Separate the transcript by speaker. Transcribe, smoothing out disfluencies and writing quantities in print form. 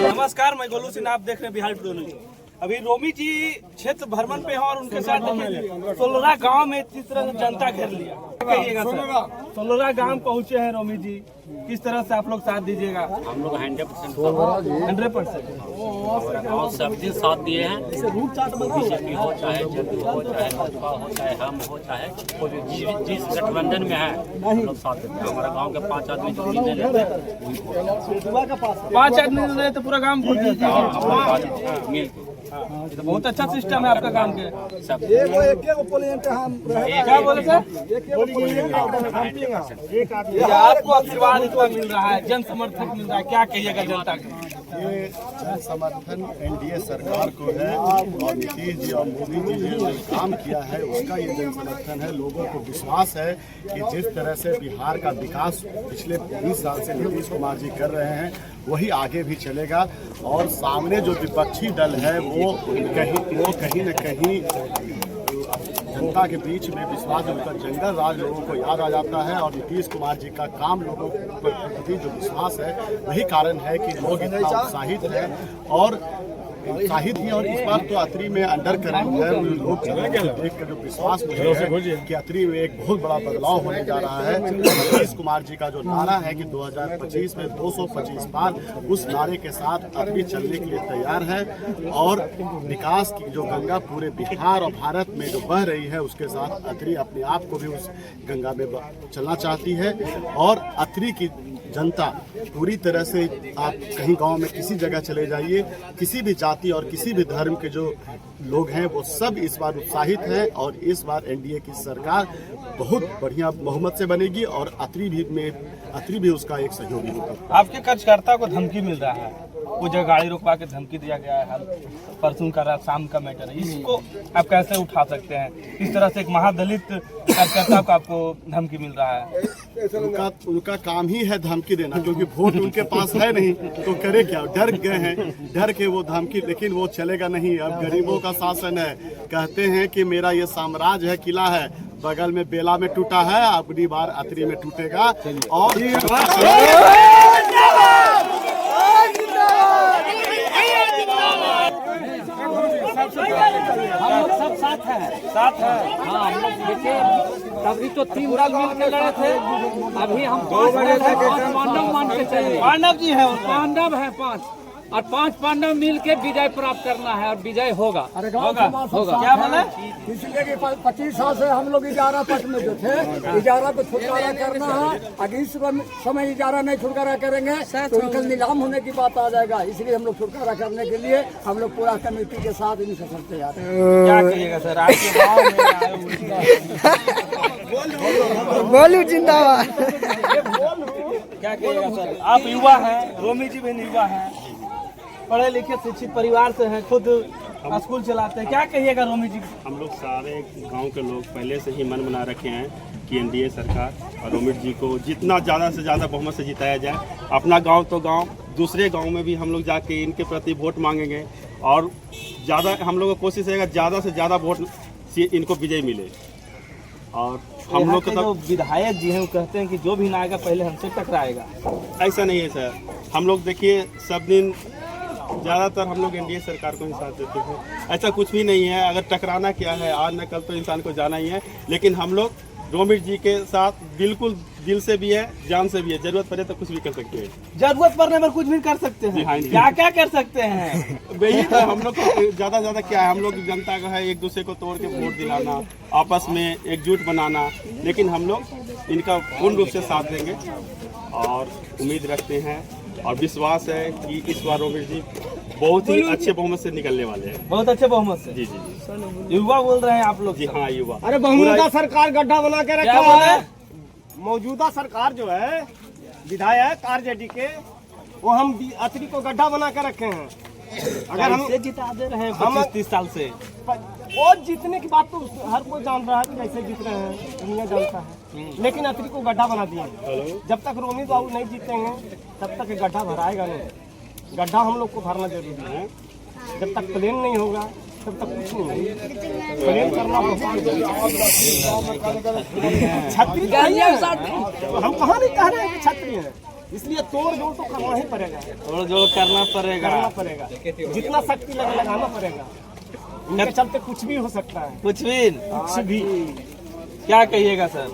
Speaker 1: नमस्कार, मैं गोलू सिन्हा, आप देख रहे हैं बिहार टुडे न्यूज़। अभी रोमी जी क्षेत्र भ्रमण पे हैं और उनके साथ सोलरा गांव में इस तरह से जनता घेर लिया। कहिएगा सर, सोलरा गांव पहुंचे हैं रोमी जी, किस तरह से आप लोग साथ दीजिएगा?
Speaker 2: हम लोग 100% और सब दिन साथ दिए हैं। बीजेपी हो चाहे जदयू हो चाहे भाजपा हो चाहे हम हो चाहे जिस गठबंधन में है हम लोग साथ देते हैं। हमारा गांव के 5 आदमी जो निर्णय लेते हैं
Speaker 1: 5 आदमी निर्णय तो पूरा गांव भूल जाता है।
Speaker 2: मिल के
Speaker 1: ये तो बहुत अच्छा सिस्टम है आपका काम के।
Speaker 2: सब
Speaker 1: क्या बोले सर? आपको आशीर्वाद इतना मिल रहा है, जन समर्थक मिल रहा है, क्या कहिएगा जनता को?
Speaker 3: ये जन समर्थन एनडीए सरकार को है और नीतीश जी और मोदी जी ने जो काम किया है उसका ये जन समर्थन है। लोगों को विश्वास है कि जिस तरह से बिहार का विकास पिछले 20 साल से नीतीश कुमार जी कर रहे हैं वही आगे भी चलेगा। और सामने जो विपक्षी दल है वो कहीं न कहीं जनता के बीच में विश्वास, उनका जंगल राज लोगों को याद आ जाता है और नीतीश कुमार जी का काम लोगों के प्रति जो विश्वास है वही कारण है कि लोग इतना उत्साहित हैं और उत्साहित ही। और इस बार तो अतरी में अंडर करंट है, लोग देख कर जो विश्वास मुझे है कि अतरी में एक बहुत बड़ा बदलाव होने जा रहा है। नीतीश कुमार जी का जो नारा है कि 2025 में 225 पार, उस नारे के साथ अतरी चलने के लिए तैयार है और विकास की जो गंगा पूरे बिहार और भारत में जो बह रही है उसके साथ अतरी अपने आप को भी उस गंगा में चलना चाहती है। और अतरी की जनता पूरी तरह से, आप कहीं गांव में किसी जगह चले जाइए, किसी भी जाति और किसी भी धर्म के जो लोग हैं वो सब इस बार उत्साहित हैं और इस बार एनडीए की सरकार बहुत बढ़िया बहुमत से बनेगी और अतरी भी उसका एक सहयोगी होगा।
Speaker 1: आपके कार्यकर्ता को धमकी मिल रहा है, वो जगह गाड़ी रुकवा के धमकी दिया गया है, परसों का रात शाम का मैटर है, इसको आप कैसे उठा सकते हैं? किस तरह से एक महादलित कार्यकर्ता को आपको धमकी मिल रहा है?
Speaker 3: उनका काम ही है धमकी देना, क्योंकि वोट उनके पास है नहीं तो करे क्या? डर गए हैं, डर के वो धमकी, लेकिन वो चलेगा नहीं। अब गरीबों का शासन है, कहते हैं कि मेरा ये साम्राज्य है, किला है, बगल में बेला में टूटा है, अगली बार अतरी में टूटेगा। और
Speaker 2: हम लोग सब साथ हैं। हाँ, हम लोग देखिए तभी तो 3 दल मिल के लड़े थे, अभी हम 5 पांडव मान के चले।
Speaker 1: पांडव जी है,
Speaker 2: पांडव है 5 और 5 पांडव मिल के विजय प्राप्त करना है और विजय होगा।
Speaker 1: होगा। क्या बोले?
Speaker 4: इसलिए कि 25 साल से हम लोग इजारा पट में जो थे, इजारा को छुटकारा करना है। अगर इस समय इजारा नहीं छुटकारा करेंगे तो कल नीलाम होने की बात आ जाएगा। इसलिए हम लोग छुटकारा करने के लिए हम लोग पूरा कमेटी के साथ इनसे चलते जाते हैं।
Speaker 1: क्या कहिएगा सर, आपके गाँव में
Speaker 4: बोलू जिंदाबाद।
Speaker 1: क्या कहिएगा सर? आप युवा हैं, रोमी जी भी युवा हैं, पढ़े लिखे शिक्षित परिवार से हैं, खुद स्कूल चलाते हैं, क्या कहिएगा रोमी जी?
Speaker 5: हम लोग सारे गांव के लोग पहले से ही मन बना रखे हैं कि एनडीए सरकार और रोमित जी को जितना ज़्यादा से ज़्यादा बहुमत से जिताया जाए। अपना गांव तो गांव, दूसरे गांव में भी हम लोग जाके इनके प्रति वोट मांगेंगे और ज़्यादा हम लोग को कोशिश रहेगा ज़्यादा से ज़्यादा वोट से इनको विजय मिले। और हम लोग
Speaker 1: तो विधायक जी हैं, वो कहते हैं कि जो भी ना आएगा पहले हमसे टकराएगा।
Speaker 5: ऐसा नहीं है सर, हम लोग देखिए सब दिन ज़्यादातर हम लोग एनडीए सरकार को ही साथ देते हैं। ऐसा कुछ भी नहीं है, अगर टकराना क्या है, आज न कल तो इंसान को जाना ही है। लेकिन हम लोग रोमित जी के साथ बिल्कुल दिल से भी है, जान से भी है। जरूरत पड़े तो कुछ भी कर सकते हैं।
Speaker 1: जरूरत पड़ने पर कुछ भी कर सकते हैं।
Speaker 5: हाँ,
Speaker 1: क्या क्या कर सकते हैं?
Speaker 5: वही तो हम लोग को ज़्यादा क्या है, हम लोग जनता का है एक दूसरे को तोड़ के वोट दिलाना, आपस में एकजुट बनाना। लेकिन हम लोग इनका पूर्ण रूप से साथ देंगे और उम्मीद रखते हैं और विश्वास है कि इस बार रोमित जी बहुत ही अच्छे बहुमत से निकलने वाले हैं।
Speaker 1: बहुत अच्छे बहुमत से?
Speaker 5: जी जी जी।
Speaker 1: युवा बोल रहे हैं आप लोग?
Speaker 5: जी हाँ, युवा।
Speaker 4: अरे मौजूदा सरकार गड्ढा बना के रखा है। मौजूदा सरकार जो है विधायक आरजेडी के, वो हम अतरी को गड्ढा बना के रखे हैं।
Speaker 1: अगर हम जिता दे रहे हैं 25-30 साल से,
Speaker 4: और जीतने की बात तो हर कोई जान रहा है कि कैसे जीत रहे हैं, दुनिया जानता है। लेकिन अतरी को गड्ढा बना दिया। जब तक रोमी बाबू नहीं जीतेंगे तब तक गड्ढा भराएगा नहीं। गड्ढा हम लोग को भरना जरूरी है। जब तक प्लेन नहीं होगा तब तक कुछ नहीं है। प्लेन करना छतरी, हम कहाँ नहीं कह रहे हैं कि छतरी है। इसलिए तोड़ जोड़ तो करना ही पड़ेगा,
Speaker 1: तोड़ जोड़ करना पड़ेगा।
Speaker 4: जितना शक्ति लगाना पड़ेगा। इनके चलते कुछ भी हो सकता है,
Speaker 1: कुछ भी
Speaker 4: कुछ भी।
Speaker 1: क्या कहिएगा सर?